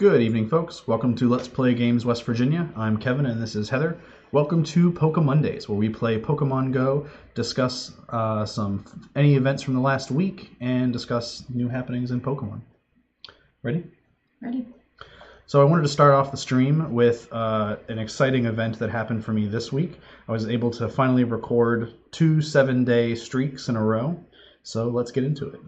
Good evening, folks. Welcome to Let's Play Games West Virginia. I'm Kevin, and this is Heather. Welcome to PokéMondays, where we play Pokemon Go, discuss any events from the last week, and discuss new happenings in Pokemon. Ready? Ready. So I wanted to start off the stream with an exciting event that happened for me this week. I was able to finally record 2 7-day streaks in a row. So let's get into it.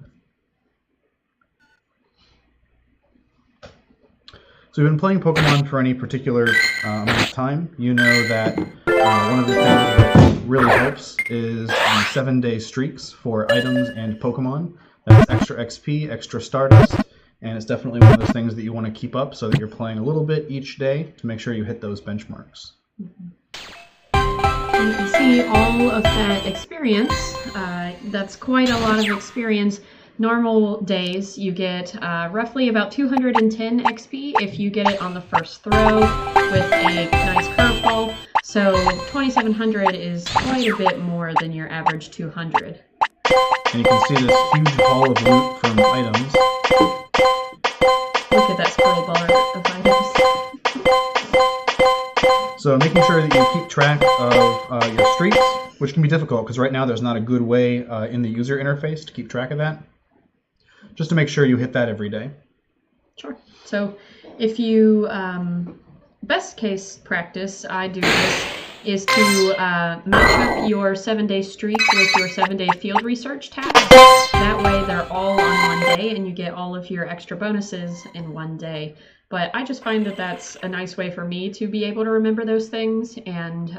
So we've been playing Pokemon for any particular amount of time. You know that one of the things that really helps is 7-day streaks for items and Pokemon. That's extra XP, extra Stardust, and it's definitely one of those things that you want to keep up so that you're playing a little bit each day to make sure you hit those benchmarks. And you can see all of that experience. That's quite a lot of experience. Normal days, you get roughly about 210 XP if you get it on the first throw with a nice curveball. So 2,700 is quite a bit more than your average 200. And you can see this huge haul of loot from items. Look at that scroll bar of items. So making sure that you keep track of your streaks, which can be difficult because right now there's not a good way in the user interface to keep track of that. Just to make sure you hit that every day. Sure. So if you, best case practice, I do this, is to match up your 7-day streak with your 7-day field research tasks. That way they're all on one day and you get all of your extra bonuses in one day. But I just find that that's a nice way for me to be able to remember those things, and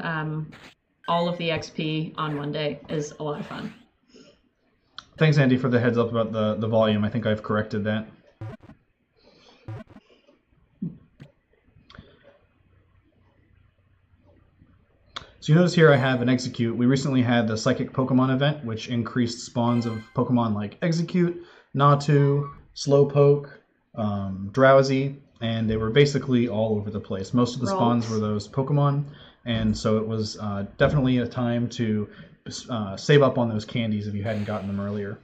all of the XP on one day is a lot of fun. Thanks, Andy, for the heads up about the volume. I think I've corrected that. So you notice here I have an Execute. We recently had the Psychic Pokemon event, which increased spawns of Pokemon like Execute, Natu, Slowpoke, Drowsy, and they were basically all over the place. Most of the spawns were those Pokemon, and so it was definitely a time to save up on those candies if you hadn't gotten them earlier.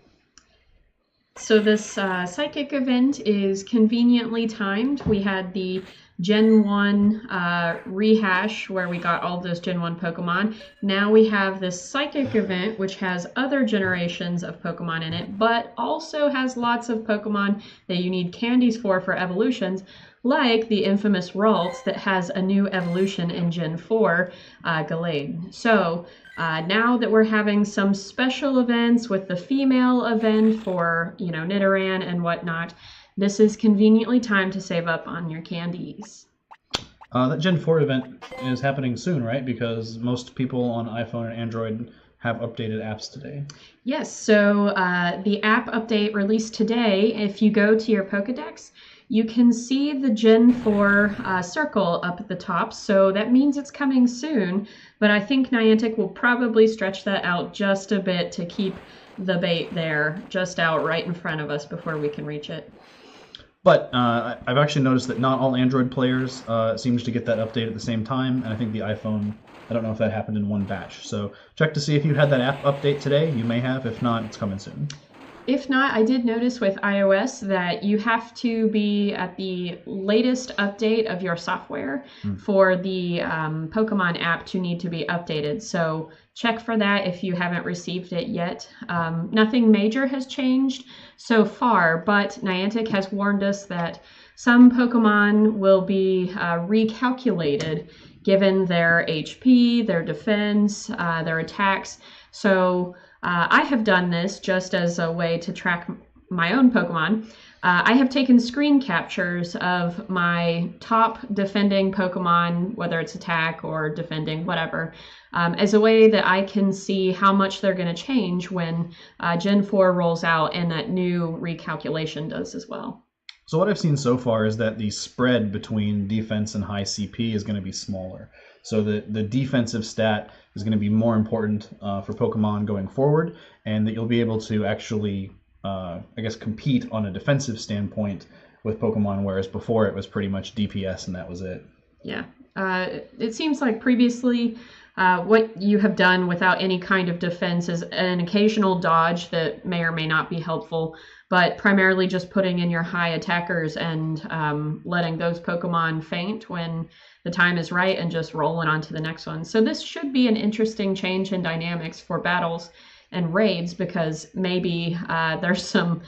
So this Psychic event is conveniently timed. We had the Gen 1 rehash where we got all those Gen 1 Pokemon. Now we have this Psychic event which has other generations of Pokemon in it, but also has lots of Pokemon that you need candies for evolutions, like the infamous Ralts that has a new evolution in Gen 4, Gallade. So now that we're having some special events with the female event for, Nidoran and whatnot, this is conveniently timed to save up on your candies. That Gen 4 event is happening soon, right? Because most people on iPhone and Android have updated apps today. Yes, so the app update released today, if you go to your Pokédex, you can see the Gen 4 circle up at the top, so that means it's coming soon, but I think Niantic will probably stretch that out just a bit to keep the bait there, just out right in front of us before we can reach it. But I've actually noticed that not all Android players seems to get that update at the same time, and I think the iPhone, I don't know if that happened in one batch. So check to see if you had that app update today. You may have. If not, it's coming soon. If not, I did notice with iOS that you have to be at the latest update of your software for the Pokemon app to need to be updated. So check for that if you haven't received it yet. Nothing major has changed so far, but Niantic has warned us that some Pokemon will be recalculated given their HP, their defense, their attacks. So I have done this just as a way to track my own Pokemon. I have taken screen captures of my top defending Pokemon, whether it's attack or defending, whatever, as a way that I can see how much they're going to change when Gen 4 rolls out and that new recalculation does as well. So what I've seen so far is that the spread between defense and high CP is going to be smaller. So the defensive stat is going to be more important for Pokemon going forward, and that you'll be able to actually, compete on a defensive standpoint with Pokemon, whereas before it was pretty much DPS and that was it. Yeah. It seems like previously what you have done without any kind of defense is an occasional dodge that may or may not be helpful, but primarily just putting in your high attackers and letting those Pokemon faint when the time is right and just rolling on to the next one. So this should be an interesting change in dynamics for battles and raids, because maybe there's some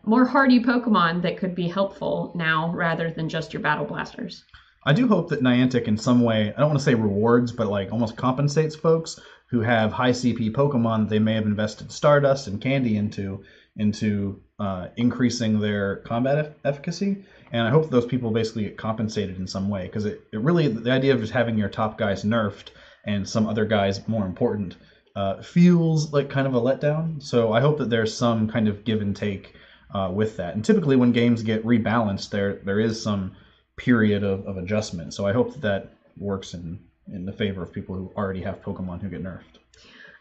more hardy Pokemon that could be helpful now rather than just your Battle Blasters. I do hope that Niantic in some way, I don't want to say rewards, but like almost compensates folks who have high CP Pokemon they may have invested Stardust and Candy into increasing their combat efficacy. And I hope those people basically get compensated in some way, because it really, the idea of just having your top guys nerfed and some other guys more important feels like kind of a letdown. So I hope that there's some kind of give and take with that. And typically when games get rebalanced, there is some period of adjustment. So I hope that works in the favor of people who already have Pokemon who get nerfed.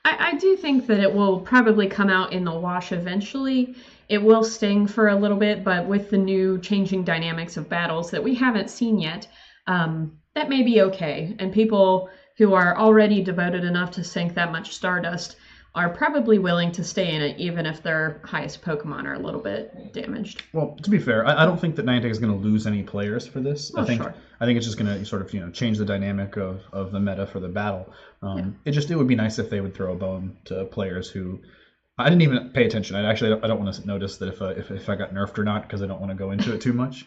I do think that it will probably come out in the wash eventually. It will sting for a little bit, but with the new changing dynamics of battles that we haven't seen yet, that may be okay. And people who are already devoted enough to sink that much Stardust are probably willing to stay in it, even if their highest Pokemon are a little bit damaged. Well, to be fair, I don't think that Niantic is going to lose any players for this. Oh, I think sure. it's just going to sort of change the dynamic of the meta for the battle. It would be nice if they would throw a bone to players who I didn't even pay attention. I don't want to notice that if I got nerfed or not, because I don't want to go into it too much.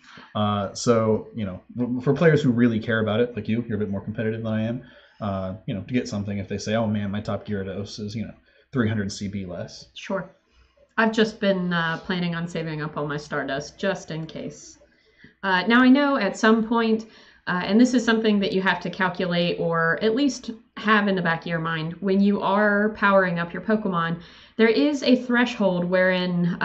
So for players who really care about it, like you're a bit more competitive than I am. To get something if they say, oh man, my top Gyarados is 300 CB less. Sure. I've just been planning on saving up all my Stardust just in case. Now I know at some point, and this is something that you have to calculate or at least have in the back of your mind, when you are powering up your Pokemon, there is a threshold wherein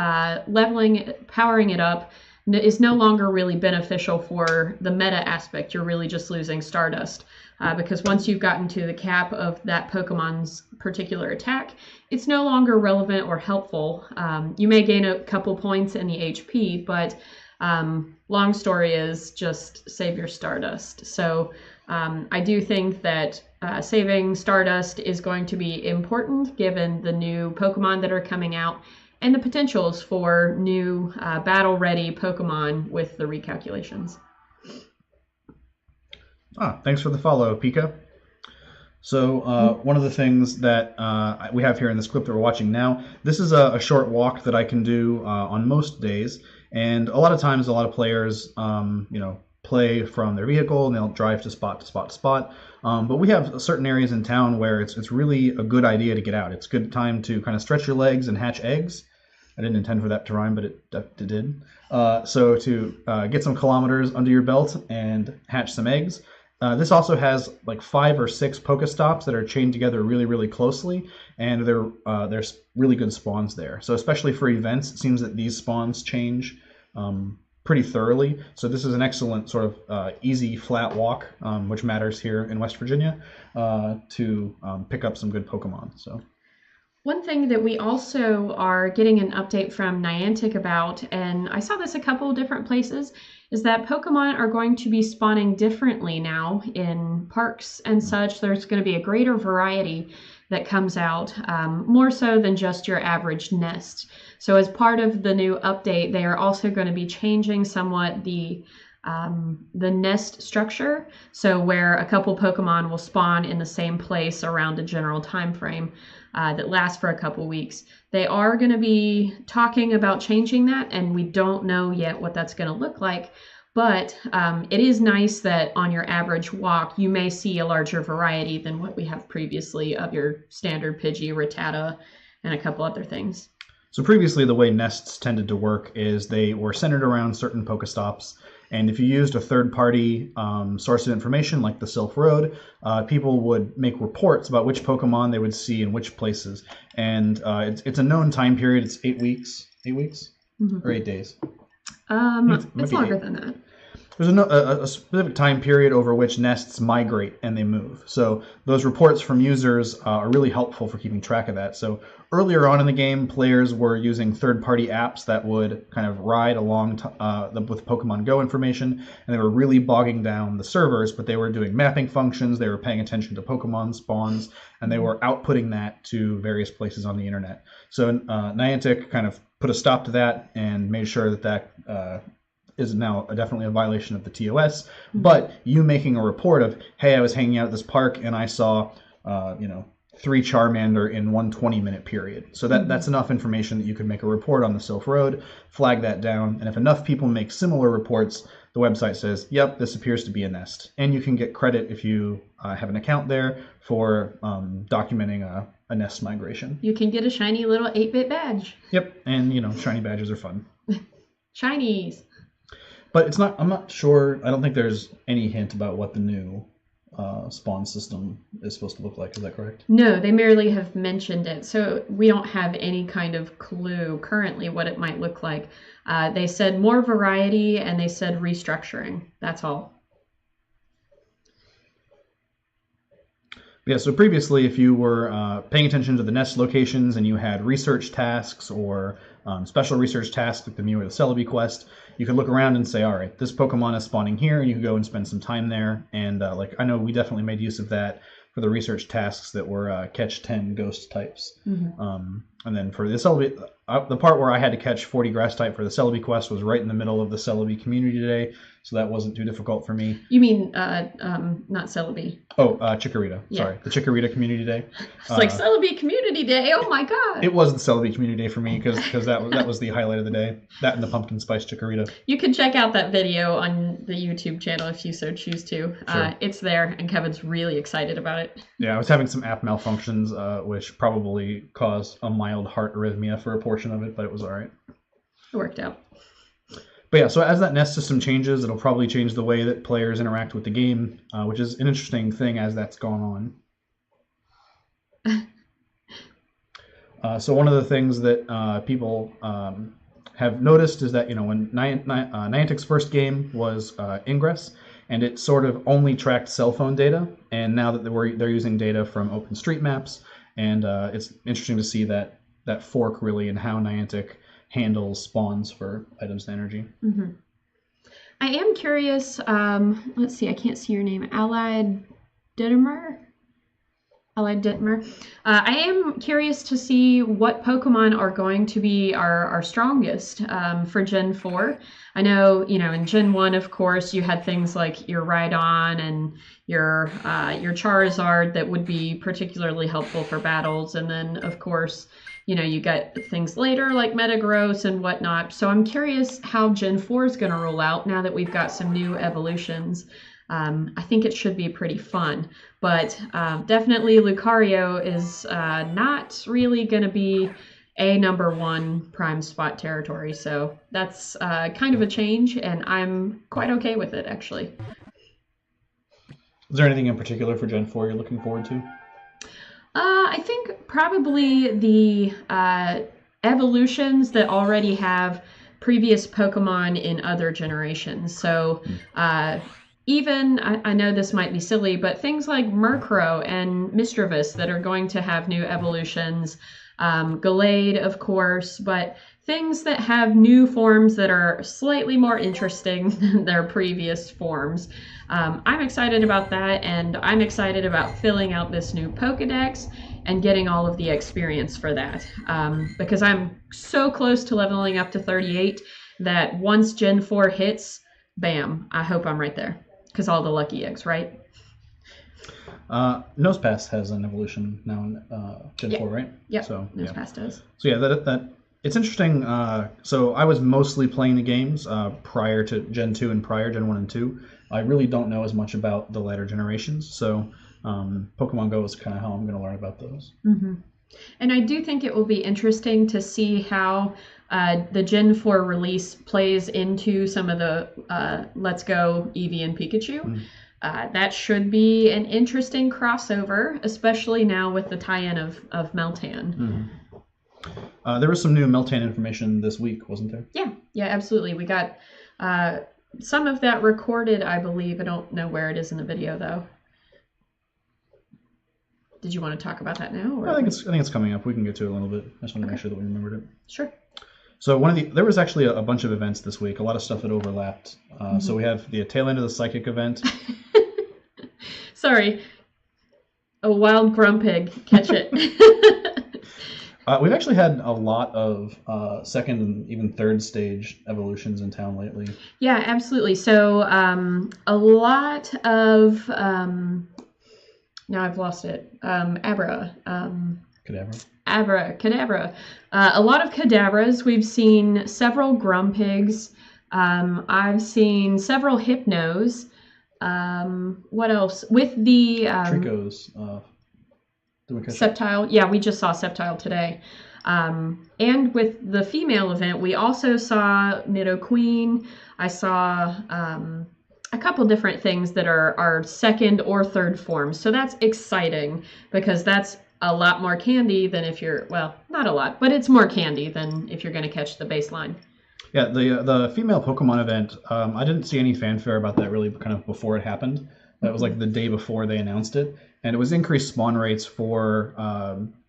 powering it up is no longer really beneficial for the meta aspect. You're really just losing Stardust. Because once you've gotten to the cap of that Pokemon's particular attack, it's no longer relevant or helpful. You may gain a couple points in the HP, but long story is just save your Stardust. So I do think that saving Stardust is going to be important given the new Pokemon that are coming out and the potentials for new battle-ready Pokemon with the recalculations. Thanks for the follow, Pika. So one of the things that we have here in this clip that we're watching now, this is a short walk that I can do on most days. And a lot of times, a lot of players, play from their vehicle and they'll drive to spot to spot to spot. But we have certain areas in town where it's really a good idea to get out. It's a good time to kind of stretch your legs and hatch eggs. I didn't intend for that to rhyme, but it did. So to get some kilometers under your belt and hatch some eggs. This also has like 5 or 6 Pokestops that are chained together really, really closely, and there's really good spawns there. So especially for events, it seems that these spawns change pretty thoroughly. So this is an excellent sort of easy, flat walk, which matters here in West Virginia, to pick up some good Pokemon. So. One thing that we also are getting an update from Niantic about, and I saw this a couple of different places, is that Pokemon are going to be spawning differently now in parks and such. There's going to be a greater variety that comes out, more so than just your average nest. So as part of the new update, they are also going to be changing somewhat the nest structure. So where a couple Pokemon will spawn in the same place around a general time frame that lasts for a couple weeks. They are going to be talking about changing that, and we don't know yet what that's going to look like. But it is nice that on your average walk, you may see a larger variety than what we have previously of your standard Pidgey, Rattata, and a couple other things. So previously, the way nests tended to work is they were centered around certain Pokestops. And if you used a third-party source of information like the Silph Road, people would make reports about which Pokemon they would see in which places. And it's a known time period. It's 8 weeks. 8 weeks? Mm-hmm. Or 8 days? It's longer than that. There's a specific time period over which nests migrate and they move. So those reports from users are really helpful for keeping track of that. So earlier on in the game, players were using third-party apps that would kind of ride along with Pokemon Go information, and they were really bogging down the servers, but they were doing mapping functions, they were paying attention to Pokemon spawns, and they were outputting that to various places on the internet. So Niantic kind of put a stop to that and made sure that is now definitely a violation of the TOS, but you making a report of, hey, I was hanging out at this park and I saw, 3 Charmander in one 20-minute period. So that's enough information that you could make a report on the Sylph Road, flag that down, and if enough people make similar reports, the website says, yep, this appears to be a nest. And you can get credit if you have an account there for documenting a nest migration. You can get a shiny little 8-bit badge. Yep, and shiny badges are fun. Shinies. But it's not. I'm not sure. I don't think there's any hint about what the new spawn system is supposed to look like. Is that correct? No, they merely have mentioned it, so we don't have any kind of clue currently what it might look like. They said more variety, and they said restructuring. That's all. Yeah, so previously, if you were paying attention to the nest locations and you had research tasks or special research tasks like the Mew or the Celebi quest, you could look around and say, all right, this Pokemon is spawning here, and you could go and spend some time there. And I know we definitely made use of that for the research tasks that were catch 10 ghost types. And then for the Celebi, the part where I had to catch 40 grass type for the Celebi quest was right in the middle of the Celebi community day, so that wasn't too difficult for me. You mean not Celebi? Oh, Chikorita. Yeah. Sorry, the Chikorita community day. It's like Celebi community day. Oh my god! It was the Celebi community day for me because that was the highlight of the day. That and the pumpkin spice Chikorita. You can check out that video on the YouTube channel if you so choose to. Sure. It's there, and Kevin's really excited about it. Yeah, I was having some app malfunctions, which probably caused a mild heart arrhythmia for a portion of it, but it was all right. It worked out. But yeah, so as that nest system changes, it'll probably change the way that players interact with the game, which is an interesting thing as that's gone on. So one of the things that people have noticed is that when Niantic's first game was Ingress, and it sort of only tracked cell phone data, and now that they're using data from OpenStreetMaps, and it's interesting to see that fork really in how Niantic handles spawns for items and energy. I am curious. Let's see. I can't see your name. Allied Dittmer. I am curious to see what Pokemon are going to be our strongest for Gen 4. I know, in Gen 1, of course, you had things like your Rhydon and your Charizard that would be particularly helpful for battles. And then, of course, you get things later like Metagross and whatnot. So I'm curious how Gen 4 is going to roll out now that we've got some new evolutions. I think it should be pretty fun, but definitely Lucario is not really going to be a #1 prime spot territory, so that's kind of a change, and I'm quite okay with it, actually. Is there anything in particular for Gen 4 you're looking forward to? I think probably the evolutions that already have previous Pokemon in other generations. So even, I know this might be silly, but things like Murkrow and Misdreavus that are going to have new evolutions, Gallade, of course, but things that have new forms that are slightly more interesting than their previous forms. I'm excited about that, and I'm excited about filling out this new Pokedex and getting all of the experience for that, because I'm so close to leveling up to 38 that once Gen 4 hits, bam, I hope I'm right there, because all the lucky eggs, right? Nosepass has an evolution now in Gen 4, right? Yeah, so, Nosepass does. So yeah, that it's interesting. So I was mostly playing the games prior to Gen 2 and prior Gen 1 and 2. I really don't know as much about the latter generations, so Pokemon Go is kind of how I'm going to learn about those. And I do think it will be interesting to see how the Gen 4 release plays into some of the Let's Go Eevee and Pikachu. That should be an interesting crossover, especially now with the tie-in of Meltan. There was some new Meltan information this week, wasn't there? Yeah, absolutely. We got some of that recorded, I believe. I don't know where it is in the video, though. Did you want to talk about that now? Or? I think it's coming up. We can get to it a little bit. I just want to make sure that we remembered it. Sure. So there was actually a bunch of events this week. A lot of stuff that overlapped. So we have the tail end of the psychic event. Sorry. A wild Grumpig. Catch it. We've actually had a lot of second and even third stage evolutions in town lately. Yeah, absolutely. So a lot of now I've lost it. Abra. Kadabra. A lot of Kadabras. We've seen several Grumpigs. I've seen several Hypnos. What else? With the Tricos. Sceptile. Yeah, we just saw Sceptile today. And with the female event, we also saw Nidoqueen. I saw a couple different things that are second or third forms. So that's exciting because that's a lot more candy than if you're, well, not a lot, but it's more candy than if you're going to catch the baseline. Yeah, the female Pokemon event, I didn't see any fanfare about that really kind of before it happened. That was like the day before they announced it. And it was increased spawn rates for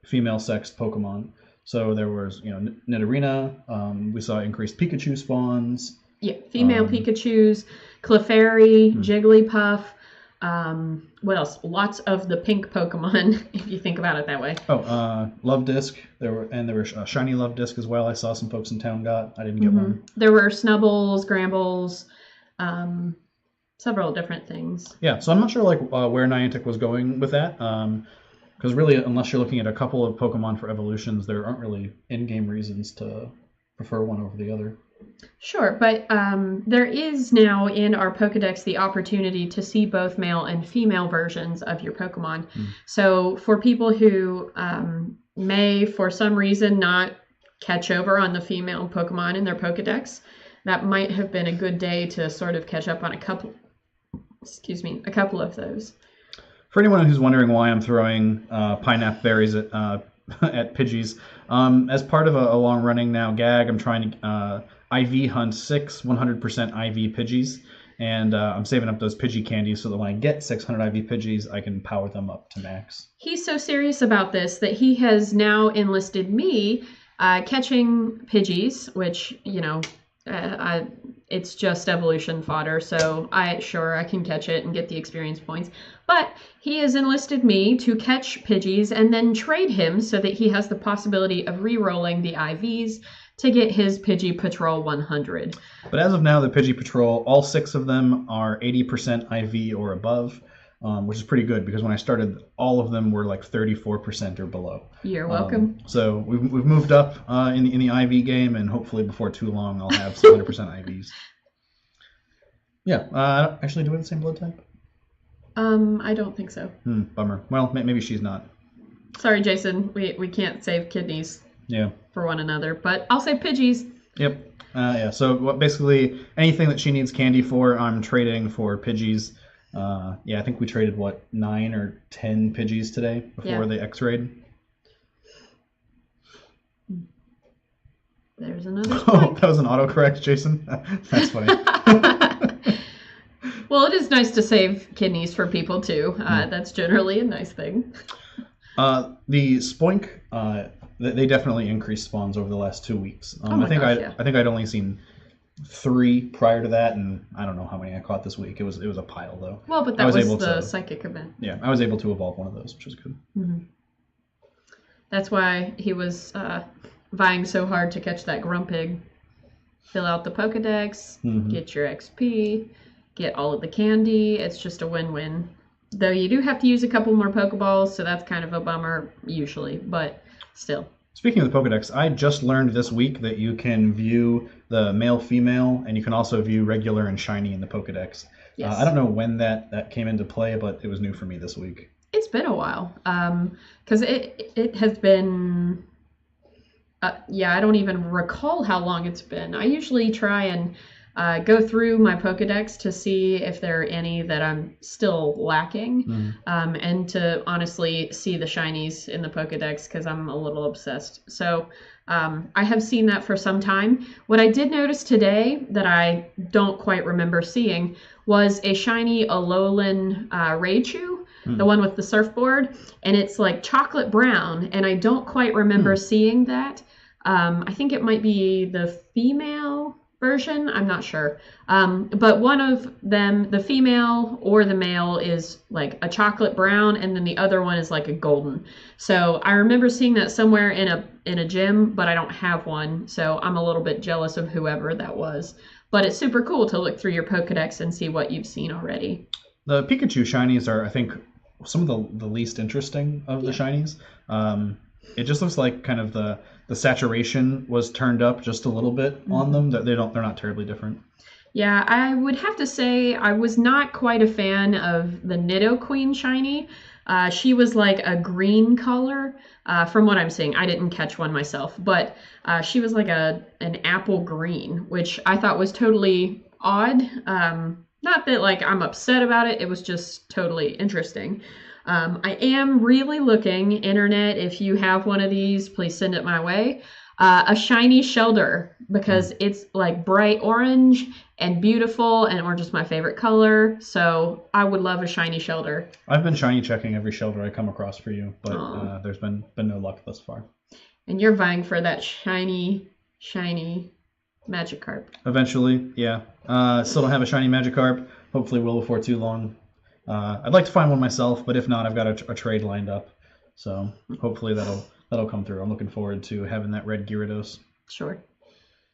female-sexed Pokemon. So there was, Nidorina. We saw increased Pikachu spawns. Yeah, female Pikachus, Clefairy, Jigglypuff. What else? Lots of the pink Pokemon, if you think about it that way. Oh, Love Disc. There were shiny Love Disc as well. I saw some folks in town got. I didn't get one. There were Snubbles, Grambles, several different things. Yeah, so I'm not sure where Niantic was going with that. Because really, unless you're looking at a couple of Pokemon for evolutions, there aren't really in-game reasons to prefer one over the other. Sure, but there is now in our Pokedex the opportunity to see both male and female versions of your Pokemon. So for people who may, for some reason, not catch over on the female Pokemon in their Pokedex, that might have been a good day to sort of catch up on a couple of those. For anyone who's wondering why I'm throwing pineapple berries at Pidgeys, as part of a long-running now gag, I'm trying to IV hunt 6 100% IV Pidgeys, and I'm saving up those Pidgey candies so that when I get 600 IV Pidgeys, I can power them up to max. He's so serious about this that he has now enlisted me catching Pidgeys, which, it's just evolution fodder, so I can catch it and get the experience points. But he has enlisted me to catch Pidgeys and then trade him so that he has the possibility of re-rolling the IVs to get his Pidgey Patrol 100. But as of now, the Pidgey Patrol, all 6 of them are 80% IV or above, which is pretty good because when I started, all of them were like 34% or below. You're welcome. So we've moved up in the IV game, and hopefully before too long, I'll have 100% IVs. Yeah. Actually, do we have the same blood type? I don't think so. Bummer. Well, maybe she's not. Sorry, Jason. We can't save kidneys. Yeah. For one another, but I'll save Pidgeys. Yep. Yeah. So basically, anything that she needs candy for, I'm trading for Pidgeys. I think we traded 9 or 10 Pidgeys today before the X-raid. There's another. Oh, that was an autocorrect, Jason. That's funny. Well, it is nice to save kidneys for people too. That's generally a nice thing. The Spoink, they definitely increased spawns over the last 2 weeks. I think I'd only seen 3 prior to that, and I don't know how many I caught this week. It was a pile though. Well, but that was the psychic event. Yeah, I was able to evolve one of those, which was good. That's why he was vying so hard to catch that Grumpig. Fill out the Pokedex, get your XP, get all of the candy. It's just a win-win. Though you do have to use a couple more Pokeballs, so that's kind of a bummer usually, but still. Speaking of the Pokedex, I just learned this week that you can view the male-female, and you can also view regular and shiny in the Pokedex. Yes. I don't know when that came into play, but it was new for me this week. It's been a while, because it has been... I don't even recall how long it's been. I usually try and go through my Pokedex to see if there are any that I'm still lacking, and to honestly see the shinies in the Pokedex because I'm a little obsessed. So I have seen that for some time. What I did notice today that I don't quite remember seeing was a shiny Alolan Raichu, the one with the surfboard, and it's like chocolate brown, and I don't quite remember seeing that. I think it might be the female version. I'm not sure. But one of them, the female or the male, is like a chocolate brown, and then the other one is like a golden. So I remember seeing that somewhere in a gym, but I don't have one. So I'm a little bit jealous of whoever that was. But it's super cool to look through your Pokedex and see what you've seen already. The Pikachu shinies are, I think, some of the least interesting of the shinies. It just looks like kind of the saturation was turned up just a little bit on them. They're not terribly different. Yeah, I would have to say I was not quite a fan of the Nidoqueen shiny. She was like a green color, from what I'm seeing. I didn't catch one myself, but she was like an apple green, which I thought was totally odd. Not that like I'm upset about it. It was just totally interesting. I am really looking, internet, if you have one of these, please send it my way. A shiny Shelder, because it's like bright orange and beautiful, and orange is my favorite color, so I would love a shiny Shelder. I've been shiny checking every Shelder I come across for you, but there's been no luck thus far. And you're vying for that shiny Magikarp. Eventually, yeah. Still don't have a shiny Magikarp. Hopefully will before too long. I'd like to find one myself, but if not, I've got a trade lined up. So hopefully that'll come through. I'm looking forward to having that red Gyarados. Sure.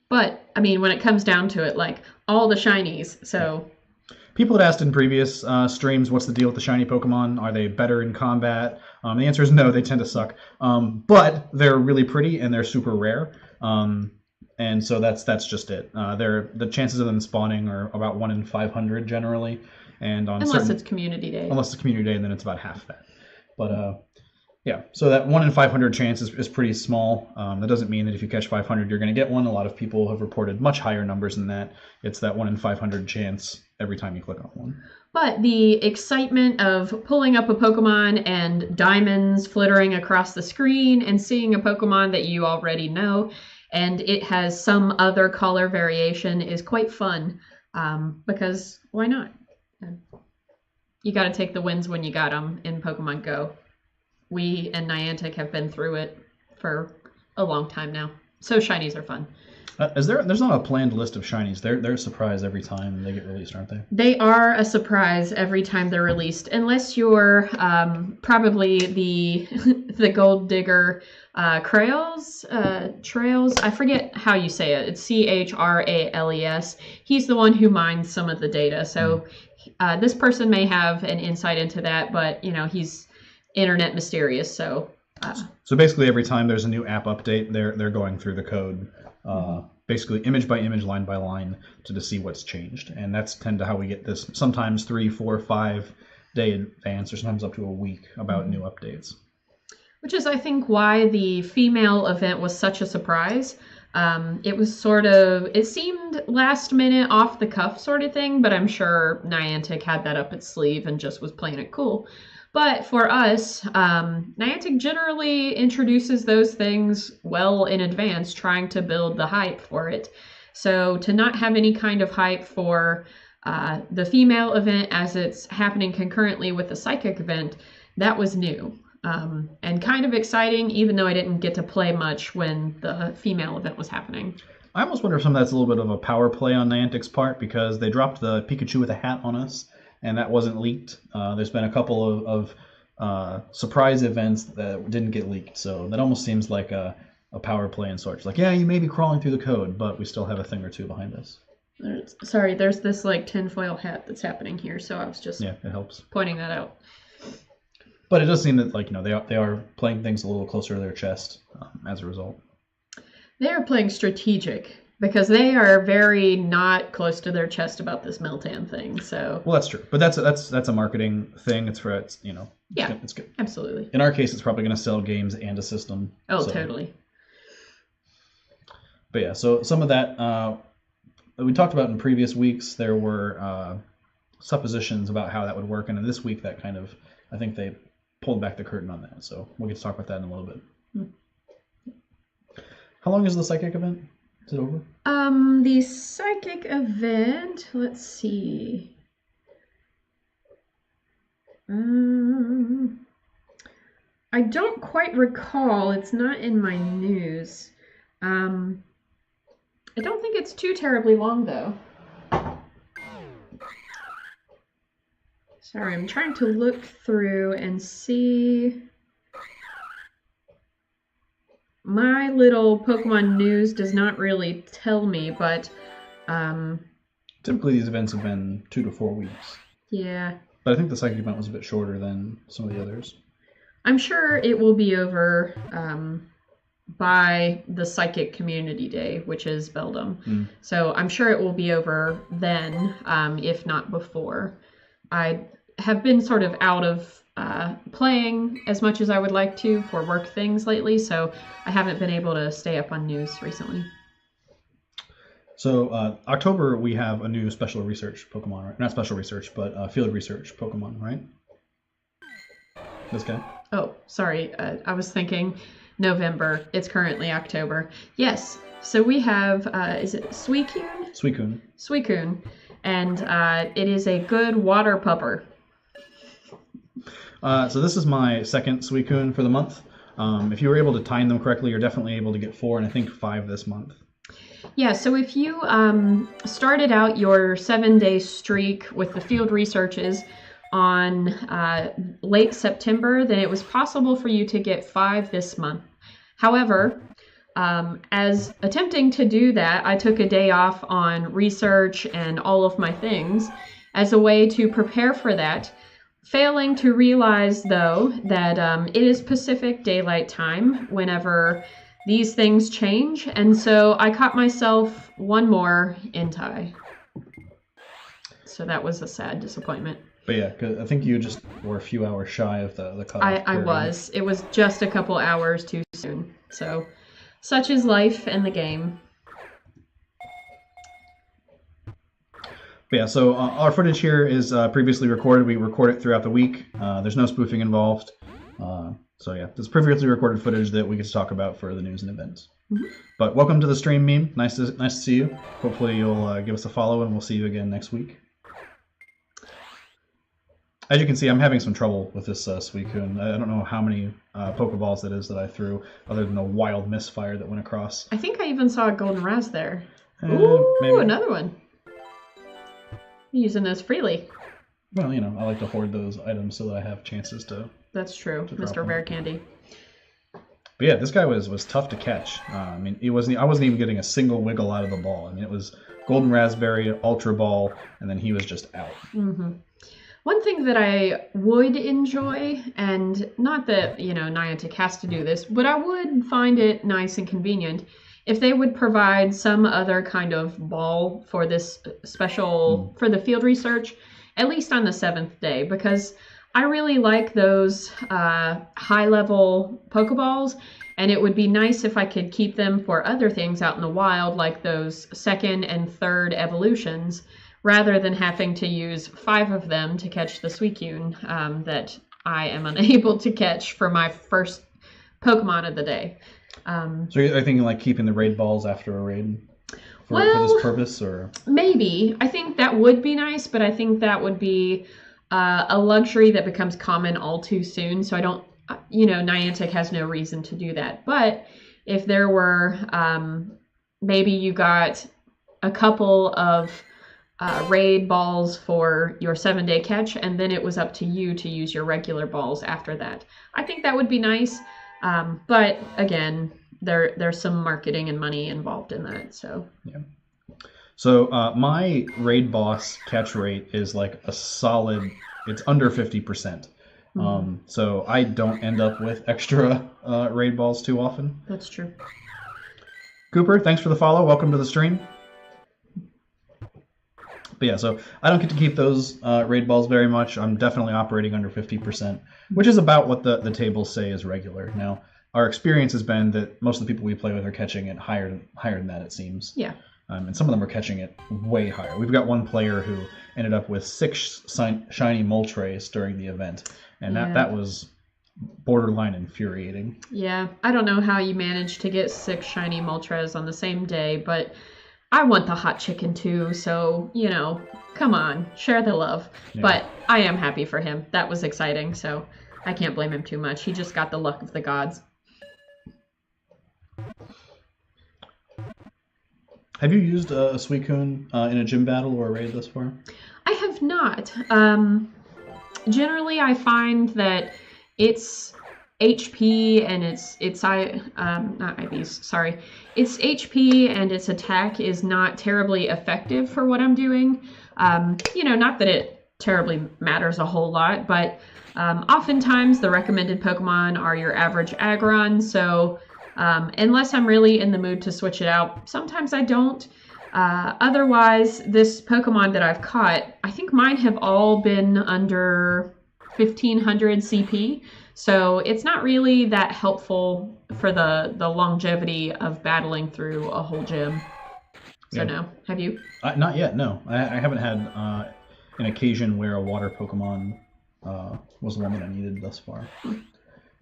But, I mean, when it comes down to it, like, all the shinies, so... People had asked in previous streams, what's the deal with the shiny Pokemon? Are they better in combat? The answer is no, they tend to suck. But they're really pretty, and they're super rare. And so that's just it. The chances of them spawning are about 1 in 500 generally. And unless it's Community Day. Unless it's Community Day, then it's about half that. But yeah, so that 1 in 500 chance is pretty small. That doesn't mean that if you catch 500, you're going to get one. A lot of people have reported much higher numbers than that. It's that 1 in 500 chance every time you click on one. But the excitement of pulling up a Pokemon and diamonds flittering across the screen and seeing a Pokemon that you already know, and it has some other color variation, is quite fun. Because why not? You got to take the wins when you got them in Pokemon Go. We and Niantic have been through it for a long time now. So shinies are fun. There's not a planned list of shinies. They're a surprise every time they get released, aren't they? They are a surprise every time they're released, unless you're probably the Gold Digger Trails. I forget how you say it. It's Chrales. He's the one who mines some of the data. So this person may have an insight into that, but he's internet mysterious. So basically, every time there's a new app update, they're going through the code. Basically image by image, line by line, to see what's changed. And that's tend to how we get this sometimes 3, 4, 5 day advance, or sometimes up to a week about new updates. Which is, I think, why the female event was such a surprise. It was it seemed last minute, off the cuff sort of thing, but I'm sure Niantic had that up its sleeve and just was playing it cool. But for us, Niantic generally introduces those things well in advance, trying to build the hype for it. So to not have any kind of hype for the female event as it's happening concurrently with the psychic event, that was new. And kind of exciting, even though I didn't get to play much when the female event was happening. I almost wonder if some of that's a little bit of a power play on Niantic's part, because they dropped the Pikachu with a hat on us, and that wasn't leaked. There's been a couple of surprise events that didn't get leaked, so that almost seems like a power play in sorts. Like, yeah, you may be crawling through the code, but we still have a thing or two behind us. There's this like tinfoil hat that's happening here, so I was just it helps pointing that out. But it does seem that they are playing things a little closer to their chest as a result. They are playing strategic, because they are very not close to their chest about this Meltan thing. So well, that's true, but that's a marketing thing. It's yeah, it's good. Absolutely. In our case, it's probably going to sell games and a system. Oh, so. Totally. But yeah, so some of that we talked about in previous weeks, there were suppositions about how that would work, and in this week that kind of, I think they pulled back the curtain on that. So we'll get to talk about that in a little bit. How long is the psychic event? Is it over? The psychic event, let's see. I don't quite recall. It's not in my news. I don't think it's too terribly long, though. Sorry, I'm trying to look through and see. My little Pokemon news does not really tell me, but typically these events have been 2 to 4 weeks. Yeah. But I think the psychic event was a bit shorter than some of the others. I'm sure it will be over by the Psychic Community Day, which is Beldum. So I'm sure it will be over then, if not before. I have been sort of out of playing as much as I would like to for work things lately, so I haven't been able to stay up on news recently. So October we have a new special research Pokemon, right? Not special research, but field research Pokemon, right? This guy? Oh, sorry. I was thinking November. It's currently October. Yes. So we have, is it Suicoon? Suicoon. Suicoon. And it is a good water pupper. So this is my second Suicoon for the month. If you were able to time them correctly, you're definitely able to get 4 and I think 5 this month. Yeah, so if you started out your 7-day streak with the field researches on late September, then it was possible for you to get 5 this month. However, as attempting to do that, I took a day off on research and all of my things as a way to prepare for that. Failing to realize, though, that it is Pacific Daylight Time whenever these things change, and so I caught myself one more Entei. So that was a sad disappointment. But yeah, 'cause I think you just were a few hours shy of the cutoff. I was. It was just a couple hours too soon. So, such is life and the game. But yeah, so our footage here is previously recorded. We record it throughout the week. There's no spoofing involved. So yeah, this is previously recorded footage that we get to talk about for the news and events. But welcome to the stream, Meme. Nice to see you. Hopefully you'll give us a follow, and we'll see you again next week. As you can see, I'm having some trouble with this Suicoon. I don't know how many Pokeballs that is that I threw, other than a wild misfire that went across. I think I even saw a golden Raz there. Ooh, maybe. Another one. Using those freely. Well, you know, I like to hoard those items so that I have chances to. That's true, Mr. Rare Candy. But yeah, this guy was tough to catch. I mean, I wasn't even getting a single wiggle out of the ball. I mean, it was Golden Raspberry, Ultra Ball, and then he was just out. One thing that I would enjoy, and not that, Niantic has to do this, but I would find it nice and convenient if they would provide some other kind of ball for this special, for the field research, at least on the 7th day, because I really like those high-level Pokeballs, and it would be nice if I could keep them for other things out in the wild, like those 2nd and 3rd evolutions, rather than having to use 5 of them to catch the Suicoon that I am unable to catch for my first Pokemon of the day. So are you thinking like keeping the raid balls after a raid for this purpose, or? Maybe. I think that would be nice, but I think that would be a luxury that becomes common all too soon. So I don't, Niantic has no reason to do that. But if there were, maybe you got a couple of raid balls for your 7-day catch, and then it was up to you to use your regular balls after that. I think that would be nice. But again, there's some marketing and money involved in that. So yeah. So my raid boss catch rate is like a solid. It's under 50%. So I don't end up with extra raid balls too often. That's true. Cooper, thanks for the follow. Welcome to the stream. But yeah, so I don't get to keep those raid balls very much. I'm definitely operating under 50%, which is about what the tables say is regular. Now, our experience has been that most of the people we play with are catching it higher than that, it seems. Yeah. and some of them are catching it way higher. We've got one player who ended up with 6 shiny Moltres during the event, and that was borderline infuriating. Yeah, I don't know how you managed to get 6 shiny Moltres on the same day, but I want the hot chicken too, so, you know, come on, share the love. Yeah. But I am happy for him. That was exciting, so I can't blame him too much. He just got the luck of the gods. Have you used a Suicoon in a gym battle or a raid thus far? I have not. Generally, I find that its HP and its HP and its attack is not terribly effective for what I'm doing. You know, not that it terribly matters a whole lot, but oftentimes the recommended Pokemon are your average Aggron, so unless I'm really in the mood to switch it out, sometimes I don't. Otherwise, this Pokemon that I've caught, I think mine have all been under 1500 CP, so it's not really that helpful for the longevity of battling through a whole gym. So no, have you? Not yet, no. I haven't had an occasion where a water Pokemon was the one that I needed thus far.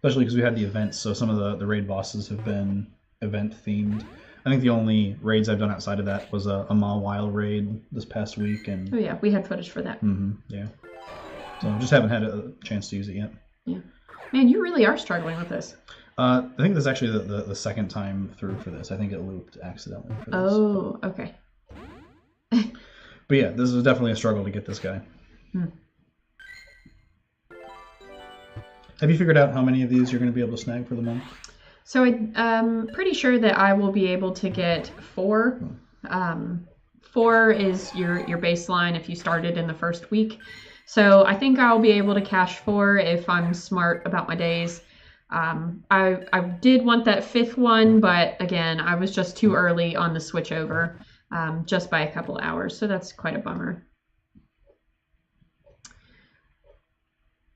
Especially because we had the events, so some of the raid bosses have been event-themed. I think the only raids I've done outside of that was a Mawile raid this past week. And oh yeah, we had footage for that. Yeah. So just haven't had a chance to use it yet. Yeah. Man, you really are struggling with this. I think this is actually the second time through for this. I think it looped accidentally for this. Oh, okay. But yeah, this is definitely a struggle to get this guy. Have you figured out how many of these you're going to be able to snag for the month? So I'm pretty sure that I will be able to get 4. 4 is your baseline if you started in the first week. So I think I'll be able to cash 4 if I'm smart about my days. I did want that 5th one, but again, I was just too early on the switch over, just by a couple hours. So that's quite a bummer.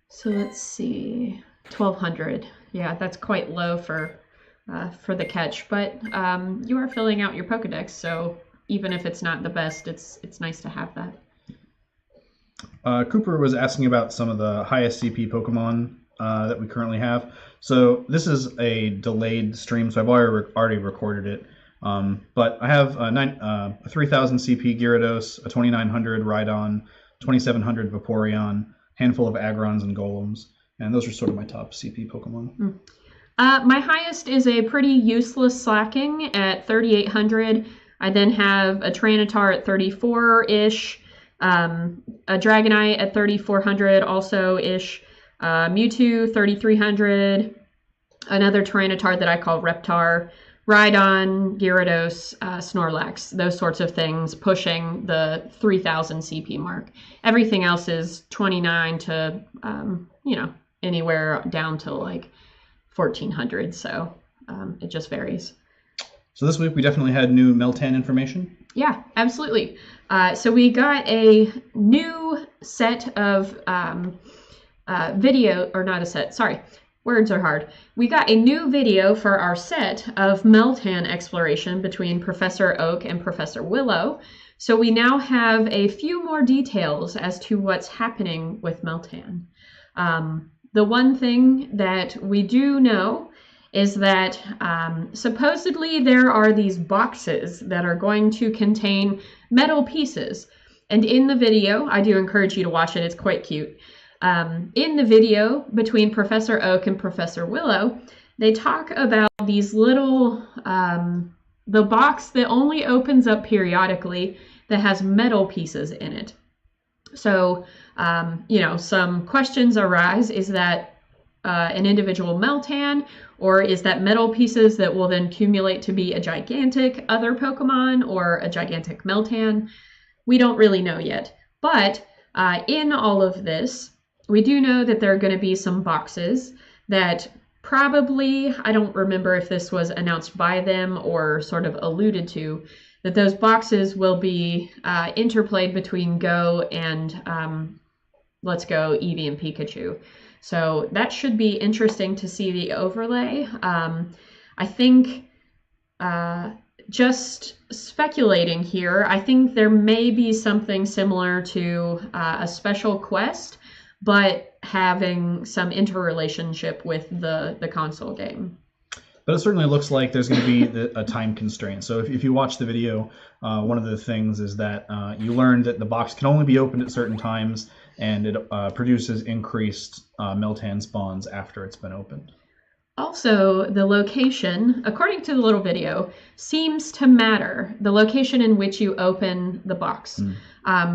So let's see, 1200. Yeah, that's quite low for the catch, but you are filling out your Pokedex, so even if it's not the best, it's nice to have that. Cooper was asking about some of the highest CP Pokemon that we currently have. So this is a delayed stream, so I've already recorded it. But I have a 3000 CP Gyarados, a 2900 Rhydon, 2700 Vaporeon, handful of Agrons and Golems, and those are sort of my top CP Pokemon. My highest is a pretty useless Slacking at 3800. I then have a Tyranitar at 34-ish, a Dragonite at 3400 also-ish, Mewtwo 3300, another Tyranitar that I call Reptar, Rhydon, Gyarados, Snorlax, those sorts of things, pushing the 3000 CP mark. Everything else is 29 to, anywhere down to like 1400, so it just varies. So this week we definitely had new Meltan information? Yeah, absolutely. So we got a new set of video, or not a set, sorry. Words are hard. We got a new video for our set of Meltan exploration between Professor Oak and Professor Willow. So we now have a few more details as to what's happening with Meltan. The one thing that we do know is that supposedly there are these boxes that are going to contain metal pieces. And in the video, I do encourage you to watch it, it's quite cute. In the video between Professor Oak and Professor Willow, they talk about these little, the box that only opens up periodically that has metal pieces in it. So, some questions arise. Is that an individual Meltan, or is that metal pieces that will then accumulate to be a gigantic other Pokemon or a gigantic Meltan? We don't really know yet. But in all of this, we do know that there are going to be some boxes that probably, I don't remember if this was announced by them or sort of alluded to, that those boxes will be interplayed between Go and Let's Go, Eevee, and Pikachu. So that should be interesting to see the overlay. I think just speculating here, I think there may be something similar to a special quest, but having some interrelationship with the console game. But it certainly looks like there's going to be a time constraint. So if you watch the video, one of the things is that you learn that the box can only be opened at certain times, and it produces increased Meltan spawns after it's been opened. Also, the location, according to the little video, seems to matter. The location in which you open the box.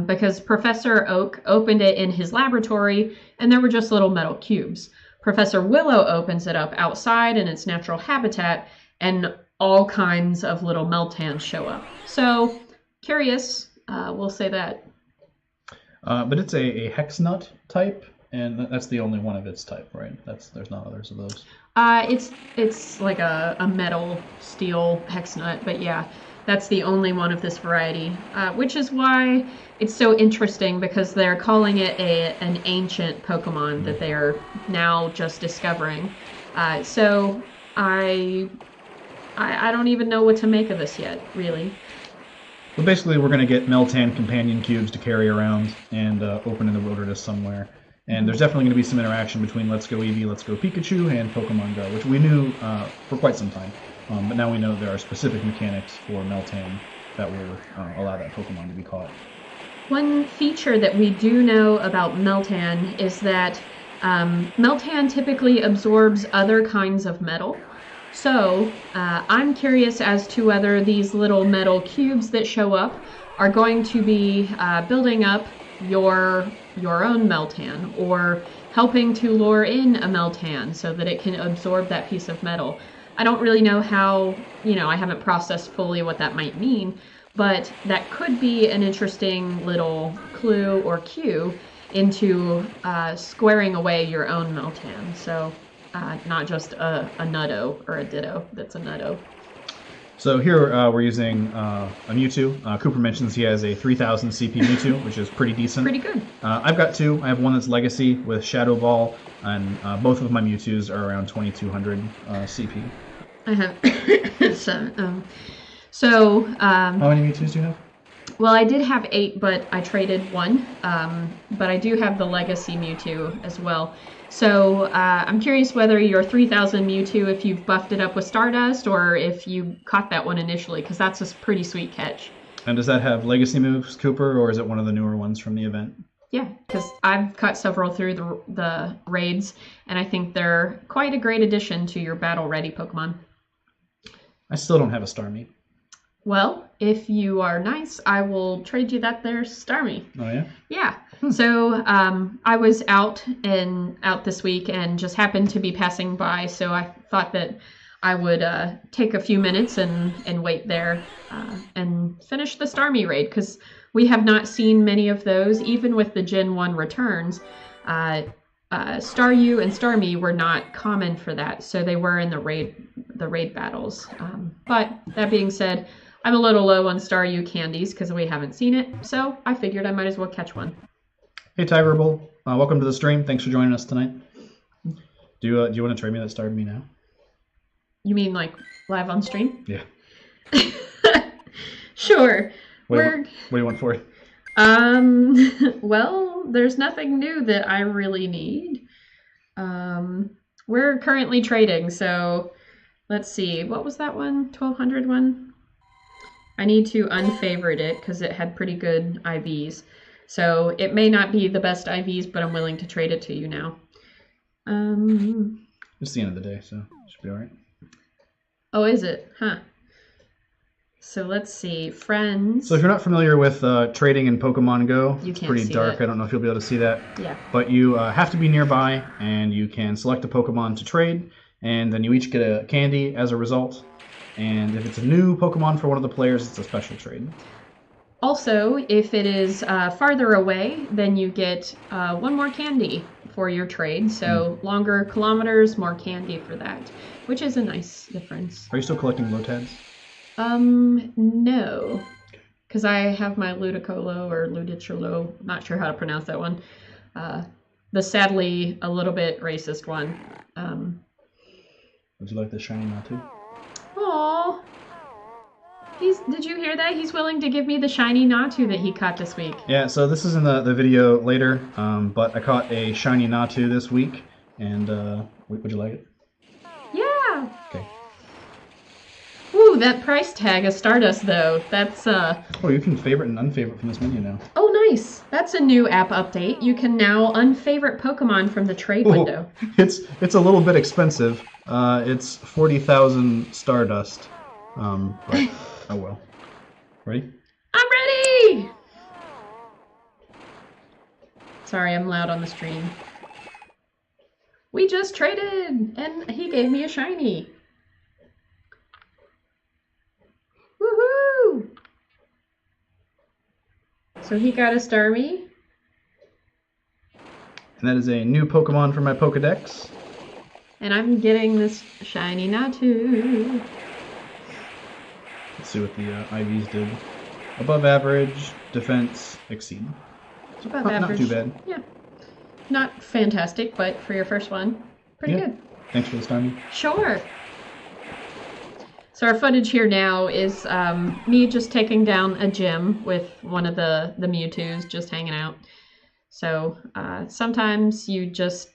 Because Professor Oak opened it in his laboratory, and there were just little metal cubes. Professor Willow opens it up outside in its natural habitat, and all kinds of little Meltans show up. So, curious, we'll say that. But it's a hex nut type, and that's the only one of its type, right? There's not others of those. It's like a metal steel hex nut, but yeah, that's the only one of this variety, which is why it's so interesting, because they're calling it an ancient Pokemon that they are now just discovering. So I don't even know what to make of this yet, really. Well, basically, we're going to get Meltan companion cubes to carry around and open in the wilderness somewhere. And there's definitely going to be some interaction between Let's Go Eevee, Let's Go Pikachu, and Pokemon Go, which we knew for quite some time. But now we know there are specific mechanics for Meltan that will allow that Pokemon to be caught. One feature that we do know about Meltan is that Meltan typically absorbs other kinds of metal. So I'm curious as to whether these little metal cubes that show up are going to be building up your own Meltan, or helping to lure in a Meltan so that it can absorb that piece of metal. I don't really know how, I haven't processed fully what that might mean, but that could be an interesting little clue or cue into squaring away your own Meltan. So not just a Nutto or a Ditto that's a Nutto. So here we're using a Mewtwo. Cooper mentions he has a 3000 CP Mewtwo, which is pretty decent. Pretty good. I've got two. I have one that's Legacy with Shadow Ball, and both of my Mewtwo's are around 2200 CP. I have seven. So how many Mewtwo's do you have? Well, I did have 8, but I traded 1. But I do have the Legacy Mewtwo as well. So I'm curious whether your 3000 Mewtwo, if you've buffed it up with Stardust, or if you caught that one initially, because that's a pretty sweet catch. And does that have Legacy moves, Cooper, or is it one of the newer ones from the event? Yeah, because I've caught several through the raids, and I think they're quite a great addition to your battle-ready Pokemon. I still don't have a Starmie. Well, if you are nice, I will trade you that there Starmie. Oh, yeah? Yeah. So I was out this week and just happened to be passing by, so I thought that I would take a few minutes and wait there and finish the Starmie raid, because we have not seen many of those, even with the Gen 1 returns. Staryu and Starmie were not common for that, so they were in the raid battles. But that being said, I'm a little low on Staryu candies because we haven't seen it, so I figured I might as well catch one. Hey, Tiger Bull. Welcome to the stream. Thanks for joining us tonight. Do you want to trade me that Starmie now? You mean like live on stream? Yeah. Sure. What do you want for it? Well, there's nothing new that I really need. We're currently trading, so let's see. What was that one? 1200 one? I need to unfavorite it because it had pretty good IVs. So it may not be the best IVs, but I'm willing to trade it to you now. It's the end of the day, so it should be all right. Oh, is it? Huh. So let's see. Friends. So if you're not familiar with trading in Pokemon Go, it's pretty dark. It. I don't know if you'll be able to see that. Yeah. But you have to be nearby, and you can select a Pokemon to trade, and then you each get a candy as a result. And if it's a new Pokemon for one of the players, it's a special trade. Also, if it is farther away, then you get 1 more candy for your trade. So longer kilometers, more candy for that, which is a nice difference. Are you still collecting Lotads? No. Because I have my Ludicolo or Ludicolo, not sure how to pronounce that one. The sadly a little bit racist one. Would you like the shiny Natu? Aww. Did you hear that? He's willing to give me the shiny Natu that he caught this week. Yeah, so this is in the video later, but I caught a shiny Natu this week, and would you like it? Yeah. Okay. Ooh, that price tag of Stardust though. That's Oh, you can favorite and unfavorite from this menu now. Oh, nice. That's a new app update. You can now unfavorite Pokemon from the trade window. It's a little bit expensive. It's 40,000 Stardust. But oh well. Ready? I'm ready! Sorry, I'm loud on the stream. We just traded, and he gave me a shiny. Woohoo! So he got a Starmie. And that is a new Pokemon for my Pokedex. And I'm getting this shiny Natu. Let's see what the IVs did. Above average, defense, exceed. Above average. Not too bad. Yeah. Not fantastic, but for your first one, pretty good. Thanks for the Starmie. Sure. So our footage here now is me just taking down a gym with one of the Mewtwo's, just hanging out. So sometimes you just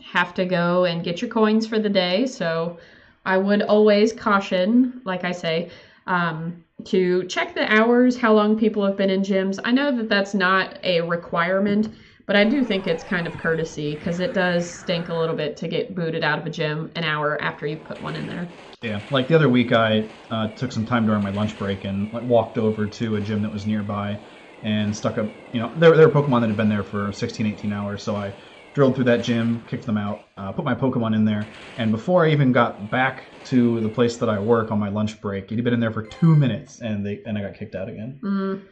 have to go and get your coins for the day. So I would always caution, like I say, to check the hours, how long people have been in gyms. I know that that's not a requirement, but I do think it's kind of courtesy because it does stink a little bit to get booted out of a gym an hour after you put one in there. Yeah, like the other week I took some time during my lunch break and walked over to a gym that was nearby and stuck up, there were Pokemon that had been there for 16, 18 hours, so I drilled through that gym, kicked them out, put my Pokemon in there, and before I even got back to the place that I work on my lunch break, he'd been in there for 2 minutes, and I got kicked out again.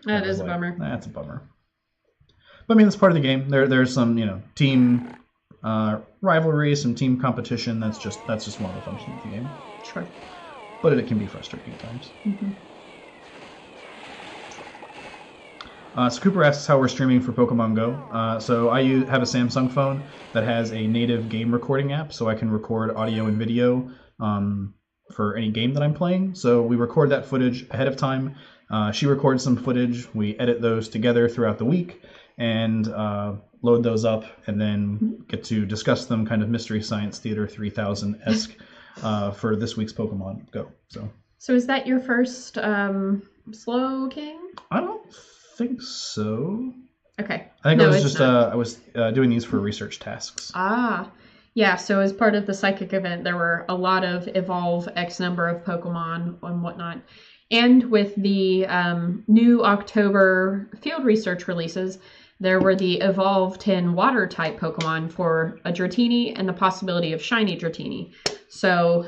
That is a bummer. That's a bummer. But I mean, that's part of the game. There's some, team rivalry, some team competition. That's just one of the functions of the game. Sure. But it can be frustrating at times. Mm-hmm. So Cooper asks how we're streaming for Pokemon Go. So I have a Samsung phone that has a native game recording app, so I can record audio and video for any game that I'm playing. So we record that footage ahead of time. She records some footage. We edit those together throughout the week and load those up, and then get to discuss them, kind of Mystery Science Theater 3000-esque for this week's Pokemon Go. So is that your first Slow King? I don't think so. Okay. I think I was doing these for research tasks. Yeah, so as part of the psychic event, there were a lot of evolve X number of Pokemon and whatnot. And with the new October field research releases, there were the Evolve 10 water type Pokemon for a Dratini and the possibility of shiny Dratini. So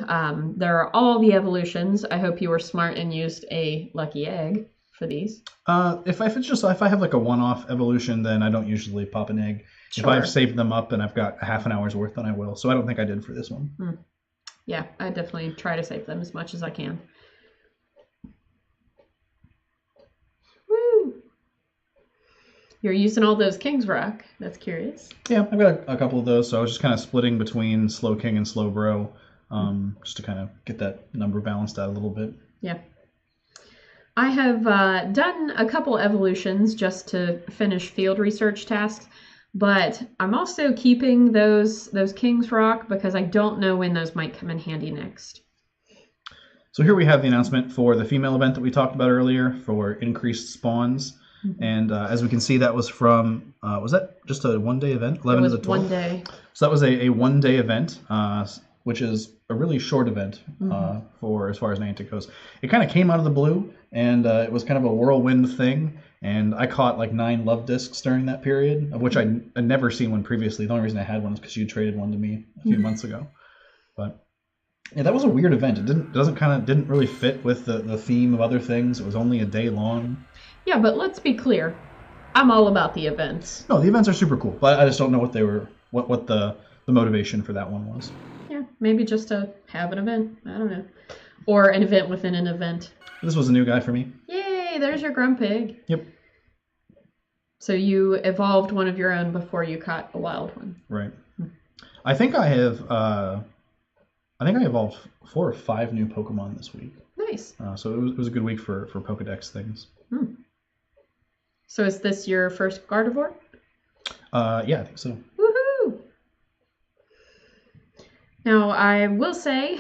there are all the evolutions. I hope you were smart and used a lucky egg for these. If I have like a one-off evolution, then I don't usually pop an egg. Sure. If I've saved them up and I've got half an hour's worth, then I will. So I don't think I did for this one. Yeah, I definitely try to save them as much as I can. Woo! You're using all those King's Rock. That's curious. Yeah, I've got a couple of those. So I was just kind of splitting between Slow King and Slow Bro, just to kind of get that number balanced out a little bit. Yeah. I have done a couple evolutions just to finish field research tasks, but I'm also keeping those King's Rock because I don't know when those might come in handy next. So here we have the announcement for the female event that we talked about earlier for increased spawns. Mm-hmm. And as we can see, that was from, was that just a one-day event? 11 to the 12th? 1 day. So that was a one-day event, which is a really short event for as far as Niantic goes. It kind of came out of the blue, and it was kind of a whirlwind thing. And I caught like 9 love discs during that period, of which I'd never seen one previously. The only reason I had one is because you traded one to me a few months ago. But yeah, that was a weird event. It didn't really fit with the theme of other things. It was only a day long. Yeah, but let's be clear. I'm all about the events. No, the events are super cool, but I just don't know what they were, what the motivation for that one was. Yeah, maybe just to have an event. I don't know. Or an event within an event. This was a new guy for me. Yay, there's your Grumpig. Yep. So you evolved one of your own before you caught a wild one. Right. I think I have I think I evolved 4 or 5 new Pokemon this week. Nice. So it was a good week for Pokedex things. So is this your first Gardevoir? Yeah, I think so. Woohoo! Now, I will say,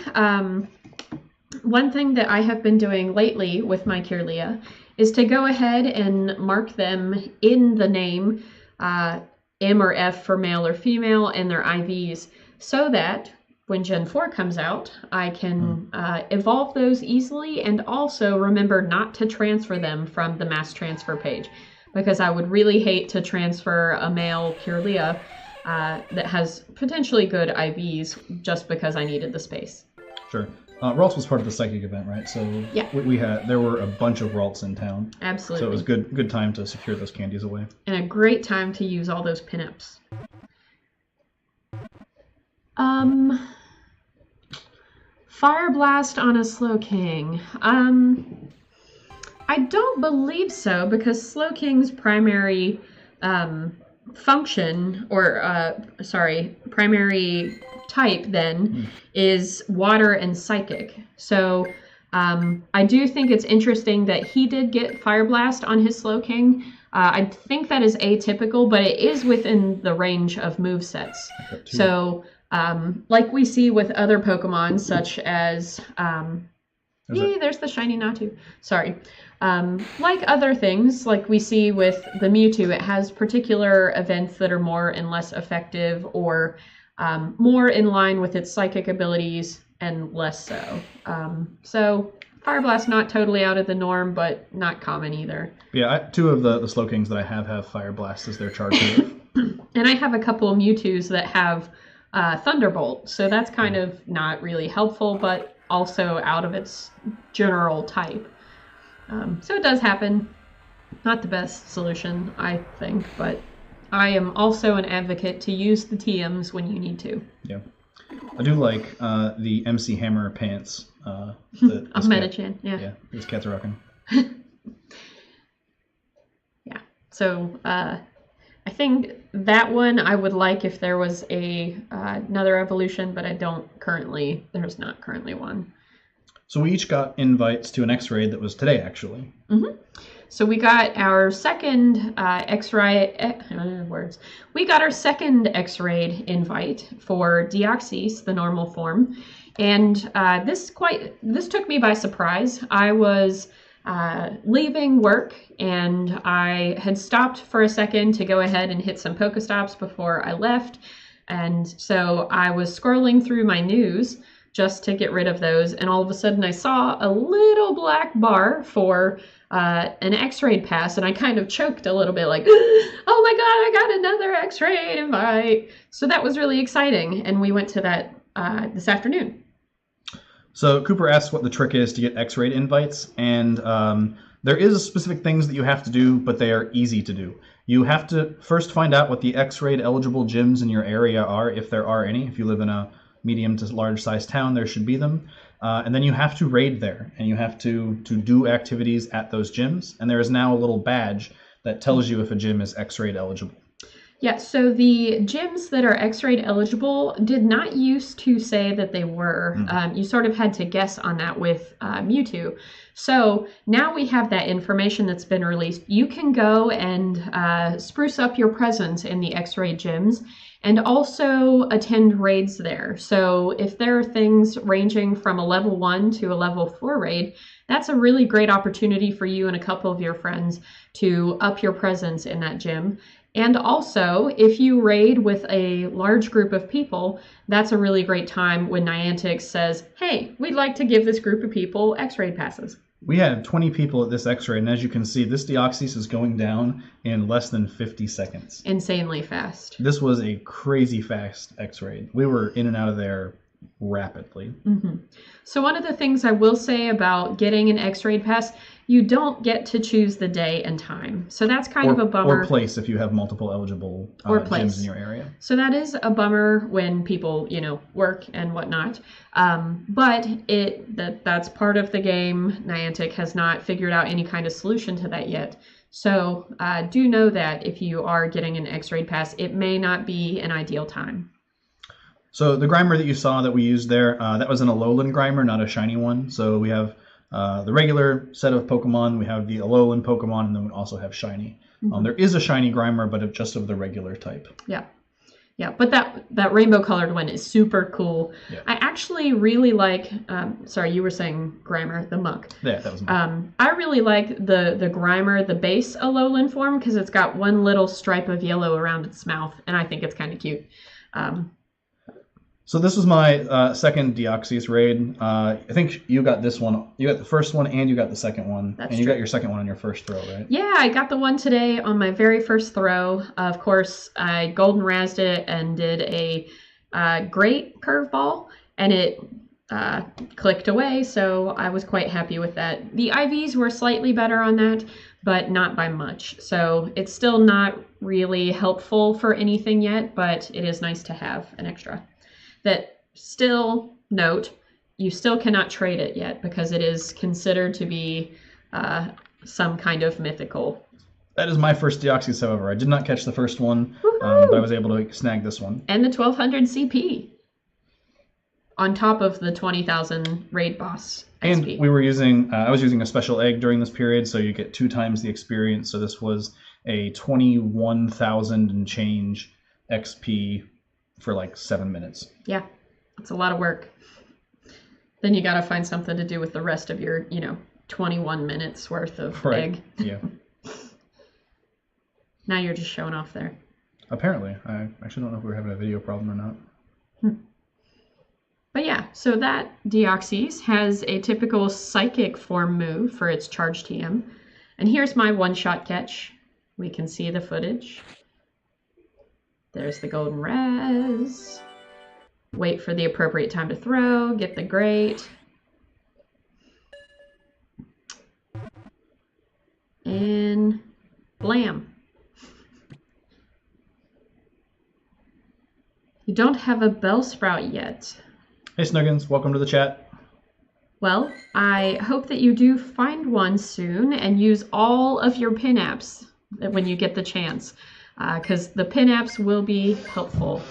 one thing that I have been doing lately with my Kirlia is to go ahead and mark them in the name, M or F for male or female, and their IVs, so that when Gen 4 comes out, I can evolve those easily and also remember not to transfer them from the mass transfer page, because I would really hate to transfer a male Kirlia that has potentially good IVs just because I needed the space. Sure. Ralts was part of the psychic event, right? So yeah, there were a bunch of Ralts in town. Absolutely. So it was good time to secure those candies away. And a great time to use all those pinups. Fire Blast on a Slowking. I don't believe so, because Slowking's primary function, or primary type then is water and psychic. So I do think it's interesting that he did get Fire Blast on his Slowking. I think that is atypical, but it is within the range of movesets. So like we see with other Pokemon, such as there's the shiny Natu. Sorry. Like other things, like we see with the Mewtwo, it has particular events that are more and less effective, or more in line with its psychic abilities and less so. So Fire Blast not totally out of the norm, but not common either. Yeah, 2 of the Slowkings that I have Fire Blast as their charge move. And I have a couple of Mewtwo's that have Thunderbolt, so that's kind of not really helpful, but also out of its general type. So it does happen. Not the best solution, I think, but I am also an advocate to use the TMs when you need to. Yeah. I do like the MC Hammer pants. Metachan, yeah. Yeah, these cats are rocking. Yeah, so I think that one I would like if there was another evolution, but there's not currently one. So we each got invites to an X-Raid that was today, actually. So we got our second We got our second X-Raid invite for Deoxys, the normal form, and this took me by surprise. I was leaving work, and I had stopped for a second to go ahead and hit some Pokestops before I left, and so I was scrolling through my news just to get rid of those, and all of a sudden I saw a little black bar for an X-Raid pass, and I kind of choked a little bit, like, oh my god, I got another X-Raid invite! So that was really exciting, and we went to that this afternoon. So Cooper asks what the trick is to get X-Raid invites, and there is specific things that you have to do, but they are easy to do. You have to first find out what the X-Raid eligible gyms in your area are, if there are any. If you live in a medium to large size town, there should be them. And then you have to raid there, and you have to do activities at those gyms. And there is now a little badge that tells you if a gym is X-Raid eligible. Yeah, so the gyms that are X-Raid eligible did not used to say that they were. You sort of had to guess on that with Mewtwo. So now we have that information that's been released. You can go and spruce up your presence in the X-Raid gyms and also attend raids there. So if there are things ranging from a level 1 to a level 4 raid, that's a really great opportunity for you and a couple of your friends to up your presence in that gym. And also, if you raid with a large group of people, that's a really great time when Niantic says, hey, we'd like to give this group of people X-Raid passes. We had 20 people at this X-Raid, and as you can see, this Deoxys is going down in less than 50 seconds. Insanely fast. This was a crazy fast X-Raid. We were in and out of there rapidly. So one of the things I will say about getting an X-Raid pass, you don't get to choose the day and time. So that's kind of a bummer. Or place if you have multiple eligible gyms in your area. So that is a bummer when people, work and whatnot. But that's part of the game. Niantic has not figured out any kind of solution to that yet. So do know that if you are getting an X-Raid pass, it may not be an ideal time. So the Grimer that you saw that we used there, that was an Alolan Grimer, not a shiny one. So we have the regular set of Pokemon, we have the Alolan Pokemon, and then we also have shiny. There is a shiny Grimer, but just of the regular type. Yeah. Yeah, but that rainbow colored one is super cool. Yeah. I actually really like, sorry, you were saying Grimer, the muck. Yeah, that was muck. I really like the Grimer, the base Alolan form, because it's got one little stripe of yellow around its mouth, and I think it's kind of cute. So this was my second Deoxys raid. I think you got this one. You got the first one and you got the second one. That's and you true. got your second one on your first throw, right? Yeah, I got the one today on my very first throw. Of course, I golden razzed it and did a great curveball, and it clicked away, so I was quite happy with that. The IVs were slightly better on that, but not by much. So it's still not really helpful for anything yet, but it is nice to have an extra. That still, note, you still cannot trade it yet because it is considered to be some kind of mythical. That is my first Deoxys, however. I did not catch the first one, but I was able to snag this one. And the 1200 CP on top of the 20,000 raid boss XP. And we were using, I was using a special egg during this period, so you get 2 times the experience. So this was a 21,000 and change XP for like 7 minutes. Yeah, it's a lot of work. Then you got to find something to do with the rest of your, 21 minutes worth of egg. Yeah. Now you're just showing off there. Apparently. I actually don't know if we were having a video problem or not. But yeah, so that Deoxys has a typical psychic form move for its charge TM. And here's my one-shot catch. We can see the footage. There's the golden res. Wait for the appropriate time to throw. Get the great. And blam. You don't have a Bellsprout yet. Hey Snuggins, welcome to the chat. Well, I hope that you do find one soon and use all of your pin apps when you get the chance. Because the pin apps will be helpful.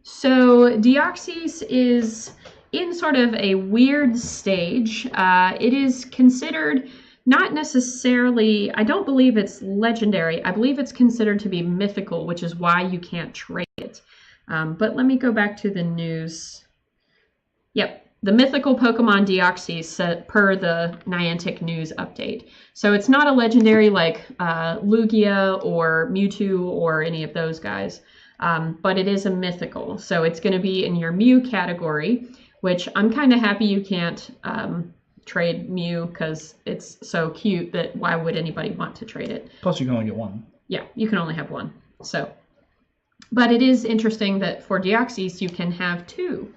So Deoxys is in sort of a weird stage. It is considered not necessarily, I don't believe it's legendary. I believe it's considered to be mythical, which is why you can't trade it. But let me go back to the news. Yep. The mythical Pokemon Deoxys per the Niantic news update. So it's not a legendary like Lugia or Mewtwo or any of those guys, but it is a mythical. So it's going to be in your Mew category, which I'm kind of happy you can't trade Mew because it's so cute that why would anybody want to trade it? Plus you can only get one. Yeah, you can only have one. So, but it is interesting that for Deoxys you can have 2.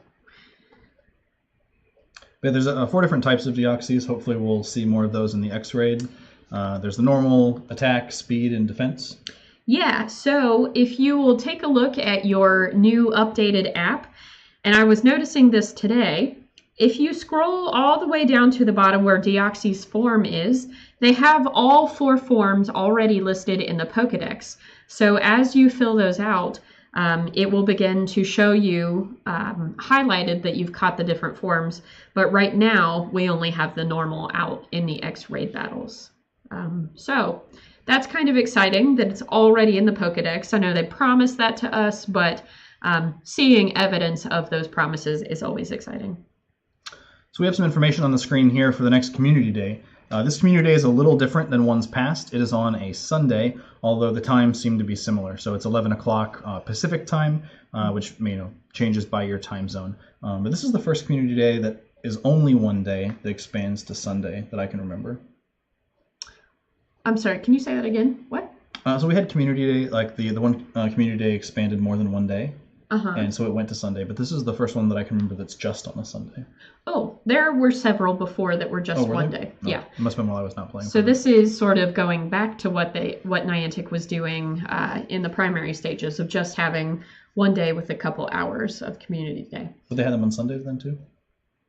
But there's 4 different types of Deoxys. Hopefully we'll see more of those in the X-Raid. There's the normal, attack, speed, and defense. Yeah, so if you will take a look at your new updated app, and I was noticing this today, if you scroll all the way down to the bottom where Deoxys form is, they have all 4 forms already listed in the Pokédex. So as you fill those out, it will begin to show you highlighted that you've caught the different forms, but right now we only have the normal out in the X-Raid battles. So that's kind of exciting that it's already in the Pokédex. I know they promised that to us, but seeing evidence of those promises is always exciting. So we have some information on the screen here for the next Community Day. This Community Day is a little different than ones past. It is on a Sunday, although the times seem to be similar. So it's 11 o'clock Pacific time, which changes by your time zone. But this is the first Community Day that is only one day that expands to Sunday that I can remember. I'm sorry, can you say that again? What? So we had Community Day, like the one Community Day expanded more than one day. And so it went to Sunday, but this is the first one that I can remember that's just on a Sunday. Oh, there were several before that were just one day. No, yeah. It must have been while I was not playing. So this is sort of going back to what Niantic was doing in the primary stages of just having one day with a couple hours of Community Day. But they had them on Sundays then too?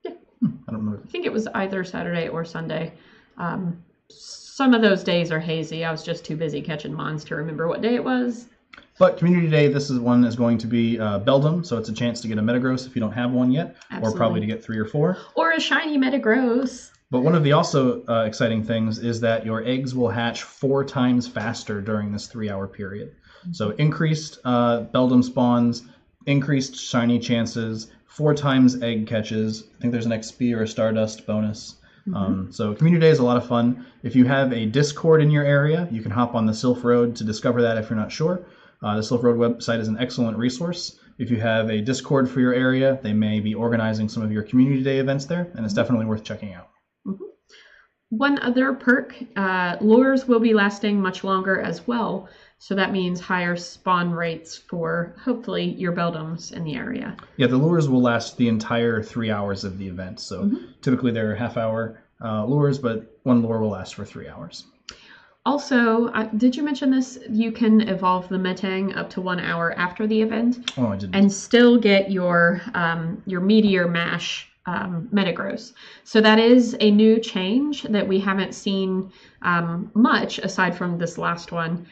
Yeah. I don't remember. I think it was either Saturday or Sunday. Some of those days are hazy. I was just too busy catching mons to remember what day it was. But Community Day, this is one is going to be Beldum, so it's a chance to get a Metagross if you don't have one yet, Absolutely. or probably to get 3 or 4. Or a shiny Metagross. But one of the also exciting things is that your eggs will hatch 4 times faster during this 3-hour period. So increased Beldum spawns, increased shiny chances, 4 times egg catches. I think there's an XP or a Stardust bonus. So Community Day is a lot of fun. If you have a Discord in your area, you can hop on the Sylph Road to discover that if you're not sure. The Sylph Road website is an excellent resource. If you have a Discord for your area, they may be organizing some of your Community Day events there, and it's definitely worth checking out. One other perk, lures will be lasting much longer as well. So that means higher spawn rates for, hopefully, your Beldums in the area. Yeah, the lures will last the entire 3 hours of the event. So typically they're half-hour lures, but one lure will last for 3 hours. Also, did you mention this? You can evolve the Metang up to 1 hour after the event. Oh, I didn't. And still get your Meteor Mash Metagross. So that is a new change that we haven't seen much aside from this last one.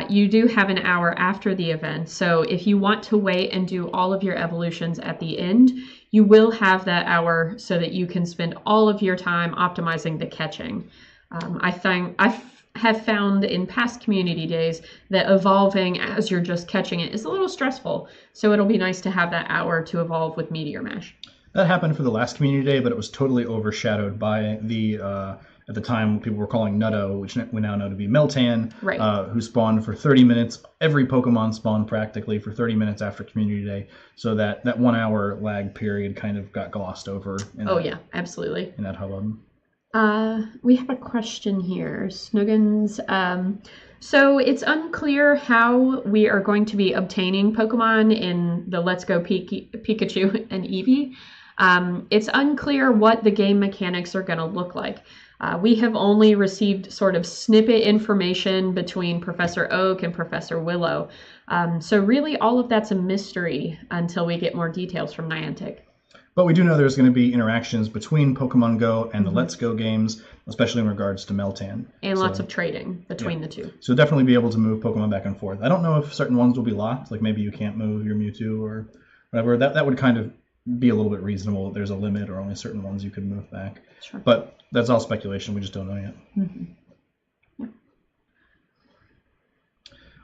You do have an hour after the event. So if you want to wait and do all of your evolutions at the end, you will have that hour so that you can spend all of your time optimizing the catching. I have found in past Community Days that evolving as you're just catching it is a little stressful. So it'll be nice to have that hour to evolve with Meteor Mash. That happened for the last Community Day, but it was totally overshadowed by the, at the time, people were calling Nutto, which we now know to be Meltan, who spawned for 30 minutes. Every Pokemon spawned practically for 30 minutes after Community Day. So that 1 hour lag period kind of got glossed over. Yeah, absolutely. In that hubbub. We have a question here, Snuggins. So it's unclear how we are going to be obtaining Pokemon in the Let's Go Pikachu and Eevee. It's unclear what the game mechanics are going to look like. We have only received sort of snippet information between Professor Oak and Professor Willow. So really all of that's a mystery until we get more details from Niantic. But we do know there's going to be interactions between Pokemon Go and the Let's Go games, especially in regards to Meltan. And lots of trading between the two. So definitely be able to move Pokemon back and forth. I don't know if certain ones will be locked, like maybe you can't move your Mewtwo or whatever. That would kind of be a little bit reasonable if there's a limit or only certain ones you could move back. Sure. But that's all speculation. We just don't know yet.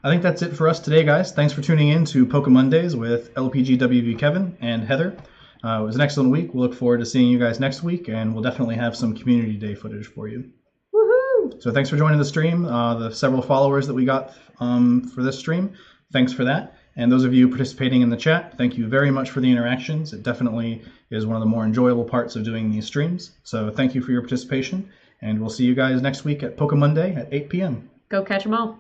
I think that's it for us today, guys. Thanks for tuning in to PokéMondays with LPGWV Kevin and Heather. It was an excellent week. We'll look forward to seeing you guys next week, and we'll definitely have some Community Day footage for you. Woohoo! So thanks for joining the stream. The several followers that we got for this stream, thanks for that. And those of you participating in the chat, thank you very much for the interactions. It definitely is one of the more enjoyable parts of doing these streams. So thank you for your participation, and we'll see you guys next week at PokéMonday at 8 p.m. Go catch them all.